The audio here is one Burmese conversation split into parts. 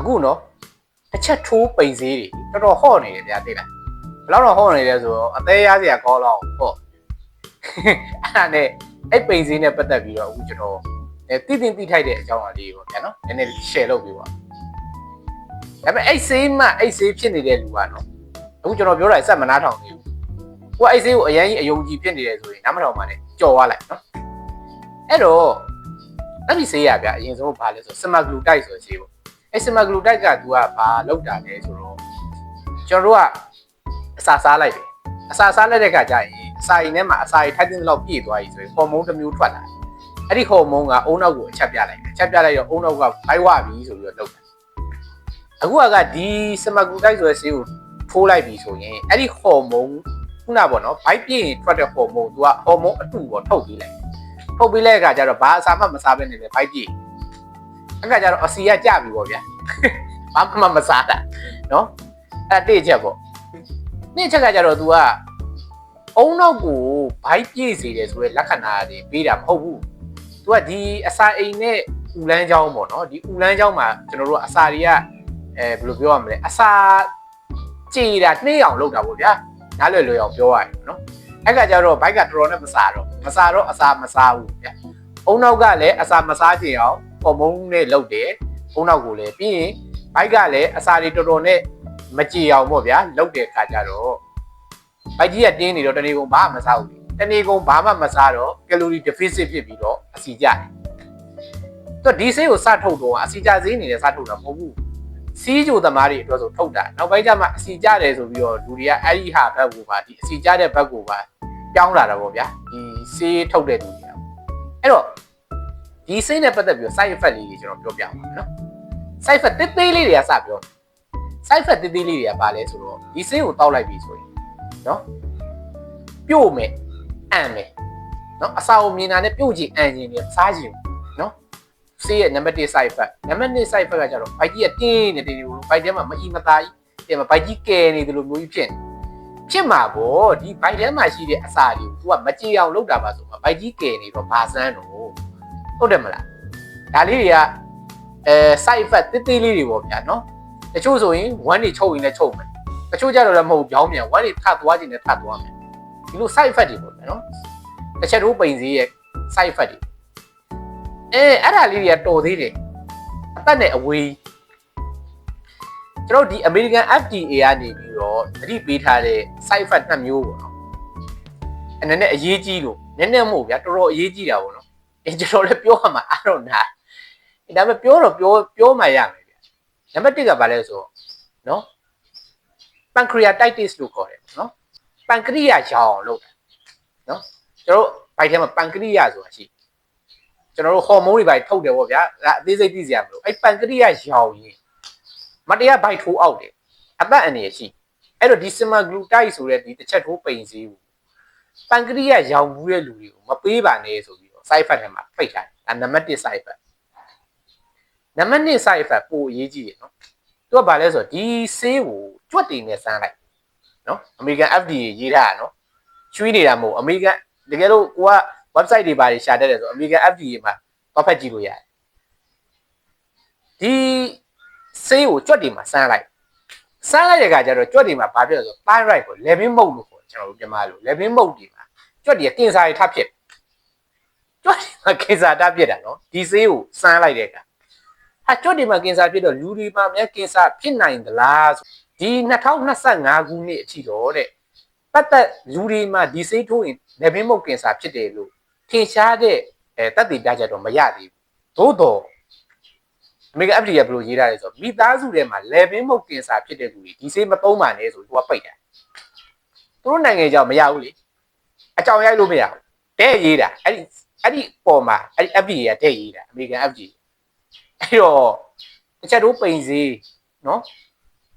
အခုနော်တစ်ချက်ထိုးပိန်စေးတွေတော်တော်ဟော့နေတယ်ဗျာသိလားဘယ်တော့ဟော့နေလဲဆိုတော့အသေးရစရာကောင်းတော့ဟော့အဲ့ဒါနဲ့အဲ့ပိန်စေးနဲ့ပတ်သက်ပြီးတော့အခုကျွန်တော်တိတိထိုက်တဲ့အကြောင်းအရာလေးပေါ့ဗျာနော်နည်းနည်း share လုပ်ပေးပါဒါပေမဲ့အဲ့စေးဖြစ်နေတဲ့လူကနော်အခုကျွန်တော်ပြောတာစက်မနားထောင်နေဘူးကိုအဲ့စေးကိုအရင်ကြီးအယုံကြည်ဖြစ်နေတယ်ဆိုရင်နားမထောင်ပါနဲ့ကြော်သွားလိုက်နော်အဲ့တော့အဲ့ဒီစေးရဗျာအရင်ဆုံးဘာလဲဆိုစမဂလူတိုက်ဆိုစေးပေါ့အဲ့စမဂလူတိုက်က तू ကဘာလောက်တာလဲဆိုတော့ကျွန်တော်တို့ကအစာစားလိုက်တယ်အစာစားလိုက်တဲ့ခါကျရင်အစာရင်ထဲမှာအစာရထိုက်တဲ့လောက်ပြည့်သွားပြီဆိုရင်ဟော်မုန်းတစ်မျိုးထွက်လာတယ်အဲ့ဒီဟော်မုန်းကအုံနောက်ကိုအချက်ပြလိုက်တယ်အချက်ပြလိုက်တော့အုံနောက်ကဘိုက်ဝပြီဆိုပြီးတော့လောက်တယ်အခုကဒီစမဂလူတိုက်ဆိုတဲ့စေးကိုထိုးလိုက်ပြီဆိုရင်အဲ့ဒီဟော်မုန်းခုနပေါ့နော်ဘိုက်ပြည့်ရင်ထွက်တဲ့ဟော်မုန်း तू ကဟော်မုန်းအတူကိုထုတ်ပြီးလိုက်ထုတ်ပြီးလိုက်တဲ့ခါကျတော့ဘာအစာမှမစားဘဲနေတယ်ဘိုက်ပြည့်အခါကျတော့အစီရကြပြီပေါ့ဗျာဘာမှမစားတာနော်အဲ့တိချက်ပေါ့နေ့ချက်ကကျတော့ तू ကအုံနောက်ကိုဘိုက်ပြည့်စေတယ်ဆိုရဲလက္ခဏာတွေပေးတာမဟုတ်ဘူး तू ကဒီအစာအိမ်နဲ့ဥလန်းချောင်းပေါ့နော်ဒီဥလန်းချောင်းမှာကျွန်တော်တို့အစာတွေကဘယ်လိုပြောရမလဲအစာကြည်တာနှေးအောင်လုပ်တာပေါ့ဗျာနားလွယ်အောင်ပြောရရင်နော်အဲ့ကကျတော့ဘိုက်ကတော်တော်နဲ့မစားတော့အစာမစားဘူးဗျာအုံနောက်ကလည်းအစာမစားချင်အောင်ဟော်မုန်းနဲ့လုပ်တယ်အုံနောက်ကိုလည်းပြီးရင်ဘိုက်ကလည်းအစာတွေတော်တော်နဲ့မကြည်အောင်ပေါ့ဗျာလုပ်တဲ့ခါကျတော့ဘိုက်ကြီးကတင်းနေတော့တနေ့ကုန်ဘာမှမစားဘူးတနေ့ကုန်ဘာမှမစားတော့ကယ်လိုရီ deficit ဖြစ်ပြီးတော့အစီကျတယ်သူဒီဆေးကိုစထုတ်တော့အစီကျဆေးနေနဲ့စထုတ်တာမဟုတ်ဘူးစီးကြိုသမားတွေအတွက်ဆိုထုတ်တာနောက်ပိုင်းကျမှအစီကျတယ်ဆိုပြီးတော့လူတွေကအဲ့ဒီဟာဘက်ကိုပါဒီအစီကျတဲ့ဘက်ကိုပါပြောင်းလာတာပေါ့ဗျာဒီဆေးထုတ်တဲ့လူတွေအဲ့တော့ဒီဆေးနဲ့ပတ်သက်ပြီးတော့ side effect လေးတွေကျွန်တော်ပြောပြပါမယ်နော် side effect တေးသေးလေးတွေကစပြော side effect တေးသေးလေးတွေကဘာလဲဆိုတော့ဒီဆေးကိုတောက်လိုက်ပြီဆိုရင်နော်ပြို့မယ်အံ့မယ်နော်အစာကိုမြင်တာနဲ့ပြို့ချင်အံ့ချင်နေစားချင်နော်ဆေးရဲ့ number 1 side effect number 2 side effect ကကြတော့ဘိုက်ကြီးကတင်းနေတယ်ဘိုက်ထဲမှာမအီမသားကြီးတဲ့မှာဘိုက်ကြီးကဲနေတယ်လို့မျိုးကြီးဖြစ်မှာပေါ့ဒီဘိုက်ထဲမှာရှိတဲ့အစာတွေကို तू ကမကြေအောင်လုပ်တာပါဆိုမှဘိုက်ကြီးကဲနေတော့ဘာစမ်းတော့ဟုတ်တယ်မလားဒါလေးတွေကside effect တေးသေးလေးတွေပေါ့ဗျာနော်တချို့ဆိုရင်ဝမ်းတွေချုပ်ရင်လည်းချုပ်မယ်တချို့ကြတော့လည်းမဟုတ်ပြောင်းပြန်ဝမ်းတွေထသွားခြင်းနဲ့ထသွားမယ်ဒီလို side effect တွေပေါ့ဗျာနော်တစ်ချက်တော့ပိန်စေးရဲ့ side effect တွေအဲ့ဒါလေးတွေကတော်သေးတယ်အသက်နဲ့အဝေးကျွန်တော်ဒီ American FDA ကနေပြီးတော့သတိပေးထားတဲ့ side effect နှစ်မျိုးပေါ့နော်အဲ့နဲ့အရေးကြီးလို့နည်းနည်းမဟုတ်ဗျာတော်တော်အရေးကြီးတာပေါ့နော်ကျွန်တော်လည်းပြောရမှာI don't knowဒါပေမဲ့ပြောမှရမယ်ဗျနံပါတ်1ကဘာလဲဆိုတော့နော် pancreatitis လို့ခေါ်တယ်နော်ပန်ကရိယာရောင်လို့နော်ကျွန်တော်ဘိုက်ထဲမှာပန်ကရိယာဆိုတာရှိကျွန်တော်တို့ဟော်မုန်းတွေဘိုက်ထုတ်တယ်ပေါ့ဗျာဒါအသေးစိတ်သိစရာမလိုအဲ့ပန်ကရိယာရောင်ရင်မတရားဘိုက်ထိုးအောက်တယ်အသက်အန္တရာယ်ရှိအဲ့တော့ဒီ semaglutide ဆိုတဲ့ဒီတစ်ချက်ထိုးပိန်စေးဘူးပန်ကရိယာရောင်ဘူးတဲ့လူတွေကိုမပေးပါနဲ့ဆိုပြီးတော့ side effect ထဲမှာဖိတ်ထားတယ်ဒါနံပါတ်1 side effect နံပါတ်2 side effect ပိုအရေးကြီးတယ်နော်သူကဘာလဲဆိုတော့ဒီဆေးကိုကြွက်တင်နဲ့စမ်းလိုက်နော် American FDA ရေးထားတာနော်ချွေးနေတာမဟုတ် American တကယ်လို့ကိုက website တွေပါရှာတတ်တယ်ဆို American FDA မှာသွားဖတ်ကြည့်လို့ရတယ်ဒီဆေးကိုကြွက်တင်မှာစမ်းလိုက်တဲ့အခါကျတော့ကြွက်တင်မှာဘာဖြစ်လဲဆို thyroid ကို level mode လို့ခေါ်ကျွန်တော်တို့မြန်မာလို level mode ဒီမှာကြွက်တွေကကင်ဆာတွေထပ်ဖြစ်ကြွက်တွေကကင်ဆာထပ်ဖြစ်တာနော်ဒီဆေးကိုစမ်းလိုက်တဲ့အခါကြွက်တွေမှာကင်ဆာဖြစ်တော့လူတွေမှာများကင်ဆာဖြစ်နိုင်သလားဆိုဒီ2025ခုနှစ်အထိတော့တဲ့ပတ်သက်လူတွေမှာဒီဆေးထိုးရင်လေဘင်းမုတ်ကင်ဆာဖြစ်တယ်လို့ထင်ရှားတဲ့သက်သေပြချက်တော့မရသေးဘူးသို့တော့အမေက FDA ဘယ်လိုရေးထားလဲဆိုတော့မိသားစုထဲမှာလေဘင်းမုတ်ကင်ဆာဖြစ်တဲ့လူတွေဒီဆေးမသုံးပါနဲ့ဆိုသူကပိတ်တယ်သူတို့နိုင်ငံကြောင့်မရဘူးလေအကြောင်းရိုက်လို့မရဘူးတဲ့ရေးတာအဲ့ဒီပေါ်မှာအဲ့ဒီ FDA ကတဲ့ရေးတာအမေရိကန် FDA အဲ့တော့တစ်ချက်တော့ပိန်စေးနော်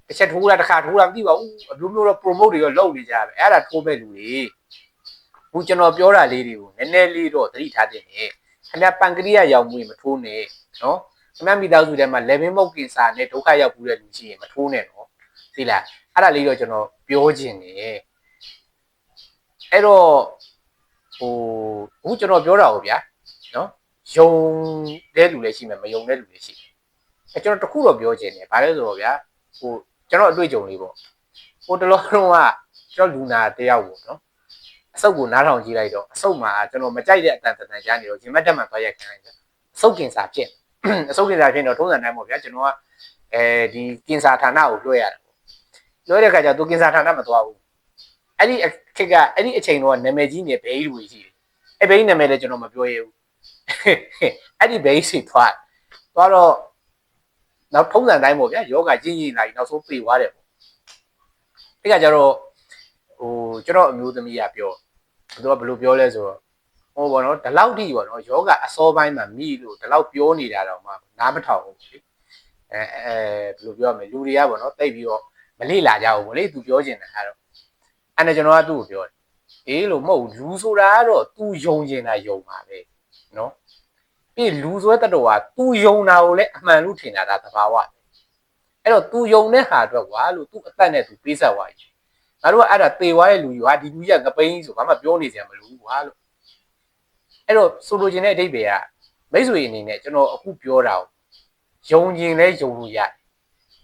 တစ်ချက်ထိုးတာတစ်ခါထိုးတာမသိပါဘူးအမျိုးမျိုးတော့ promote တွေရောလုပ်နေကြတယ်အဲ့ဒါထိုးမဲ့လူတွေဘူးကျွန်တော်ပြောတာလေးတွေကိုနည်းနည်းလေးတော့သတိထားတင်နေခင်ဗျပန်ကရိယာရောင်မှုမထိုးနဲ့နော်ခင်ဗျမိသားစုထဲမှာ level မုတ်ကင်ဆာနဲ့ဒုက္ခရောက်ဘူးတဲ့လူရှိရင်မထိုးနဲ့နော်သိလားအဲ့ဒါလေးတော့ကျွန်တော်ပြောခြင်းနေအဲ့တော့အခုကျွန်တော်ပြောတာဟုတ်ဗျာနော်ယုံတဲ့လူလည်းရှိမယ်မယုံတဲ့လူလည်းရှိတယ် ကျွန်တော်တခုတော့ပြောချင်တယ်ဘာလဲဆိုတော့ဗျာဟိုကျွန်တော်အတွေ့အကြုံလေးပေါ့ဟိုတလောတော့ကကျွန်တော်လူနာတယောက်ပေါ့နော်အဆုပ်ကိုနားထောင်ကြည့်လိုက်တော့အဆုပ်မှာကျွန်တော်မကြိုက်တဲ့အတန်တန်ကြားနေတော့ရင်မက်တက်မှသွားရိုက်ခံလိုက်တယ်အဆုပ်ကင်ဆာဖြစ်အဆုပ်ကင်ဆာဖြစ်တော့ထုံးစံတိုင်းပေါ့ဗျာကျွန်တော်ကဒီကင်ဆာဌာနကိုလွှဲရတယ်ပေါ့လွှဲတဲ့ခါကျသူကင်ဆာဌာနမသွားဘူးအဲ့ဒီခက်ကအဲ့ဒီအချိန်တော့နာမည်ကြီးနေဘေးလူကြီးရှိတယ်အဲ့ဘေးနာမည်လည်းကျွန်တော်မပြောရဘူးအဲ့ဒီဘေးစီသွားတော့နောက်ထုံးစံတိုင်းပေါ့ဗျာယောဂကြီးကြီးလာပြီးနောက်ဆုံးပြေသွားတယ်ပေါ့အဲ့ကကြတော့ဟိုကျွန်တော်အမျိုးသမီးကပြောသူကဘယ်လိုပြောလဲဆိုတော့ဟိုဘောနော်ဒီလောက်ထိပေါ့နော်ယောဂအစောပိုင်းမှာမိလို့ဒီလောက်ပြောနေတာတော့မှနားမထောင်ဘူးလေဘယ်လိုပြောရမလဲလူတွေကပေါ့နော်တိတ်ပြီးတော့မလေ့လာကြဘူးဗောလေသူပြောချင်တာကတော့အဲ့ဒါကျွန်တော်ကသူ့ကိုပြောတယ်အေးလို့မဟုတ်လူဆိုတာကတော့ तू ယုံချင်တာယုံပါပဲနော်ပြီးလူဆွဲတတော်က तू ယုံတာကိုလည်းအမှန်လို့ထင်တာဒါသဘာဝအဲ့တော့ तू ယုံတဲ့ဟာအတွက်ကွာလို့ तू အသက်နဲ့ तू ပေးဆက်သွားကြီးငါတို့ကအဲ့ဒါသေသွားတဲ့လူကြီးဟာဒီလူကြီးကငပိန်းဆိုဘာမှပြောနေစရာမလိုဘူးကွာလို့အဲ့တော့ဆိုလိုချင်တဲ့အဓိပ္ပာယ်ကမိတ်ဆွေအနေနဲ့ကျွန်တော်အခုပြောတာကိုယုံကျင်လဲယုံလို့ရတယ်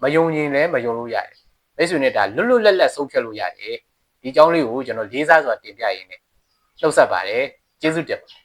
မယုံကျင်လဲမယုံလို့ရတယ်မိတ်ဆွေနဲ့ဒါလွတ်လွတ်လပ်လပ်ဆုံးဖြတ်လို့ရတယ်ဒီအကြောင်းလေးကိုကျွန်တော်လေးစားစွာတင်ပြရင်းနဲ့နှုတ်ဆက်ပါတယ်ကျေးဇူးတင်ပါတယ်